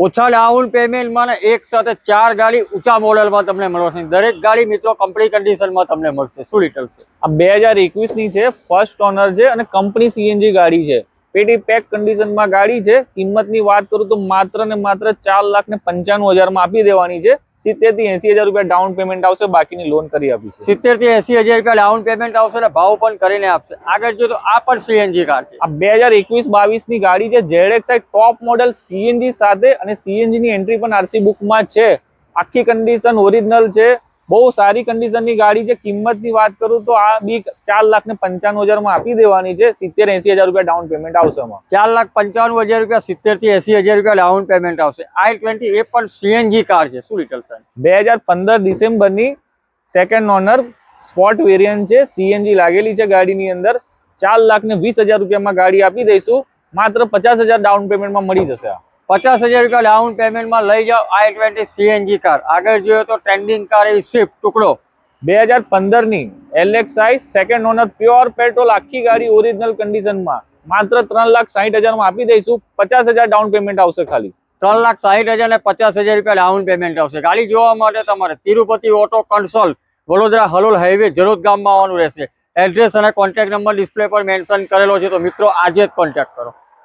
ઓછા ડાઉન પેમેન્ટમાં ને એક સાથે 4 ગાડી ઊંચા મોડેલમાં તમને મળશે। દરેક ગાડી મિત્રો કમ્પ્લીટ કન્ડિશનમાં તમને મળશે। શું ડિટેલ છે? આ 2021 ની છે, ફર્સ્ટ ઓનર છે અને કંપની સીએનજી ગાડી છે। પેટી પેક કન્ડિશનમાં ગાડી છે। કિંમતની વાત કરું તો માત્ર ને માત્ર 4,95,000 માં આપી દેવાની છે। 70 થી 80,000 રૂપિયા ડાઉન પેમેન્ટ આવશે, બાકીની લોન કરી આપીશું। 70 થી 80,000 રૂપિયા ડાઉન પેમેન્ટ આવશે ને ભાવ પણ કરીને આપશે। આગળ જો તો આ પણ સીએનજી કાર છે। આ 2021-22 ની ગાડી છે, ZXi ટોપ મોડેલ સીએનજી સાથે અને સીએનજી ની એન્ટ્રી પણ આરસી બુકમાં છે। આખી કન્ડિશન ઓરિજિનલ છે, બહુ સારી કન્ડિશનની ગાડી છે। કિંમતની વાત કરું તો આ બી 4,95,000 માં આપી દેવાની છે। 70-80,000 રૂપિયા ડાઉન પેમેન્ટ આવશે। 4,95,000 રૂપિયા 70 થી 80,000 રૂપિયા ડાઉન પેમેન્ટ આવશે। i20 એ પણ સીએનજી કાર છે। શું ડિટેલ છે? 2015 ડિસેમ્બરની સેકન્ડ ઓનર સ્પોર્ટ વેરિયન્ટ છે, સીએનજી લાગેલી છે ગાડીની અંદર। 4,20,000 રૂપિયામાં ગાડી આપી દઈશું। માત્ર 50,000 ડાઉન પેમેન્ટમાં મળી જશે। 50,000 રૂપિયા ડાઉન પેમેન્ટમાં લઈ જાઓ i20 સીએનજી કાર। આગળ જોઈએ તો ટ્રેન્ડિંગ કાર એવી સ્વિફ્ટ ટુકડો 2015 ની LXi second owner pure petrol આખી ગાડી ઓરિજિનલ કન્ડિશનમાં માત્ર 3,60,000 માં આપી દઈશું। 50,000 ડાઉન પેમેન્ટ આવશે ખાલી। 3,60,000 ને 50,000 રૂપિયા ડાઉન પેમેન્ટ આવશે। ગાડી જોવા માટે તમારે Tirupati auto console Vadodara Halol highway Jarod ગામમાં આવવાનું રહેશે। એડ્રેસ અને કોન્ટેક્ટ નંબર ડિસ્પ્લે પર મેન્શન કરેલો છે, તો મિત્રો આજે જ કોન્ટેક્ટ કરો।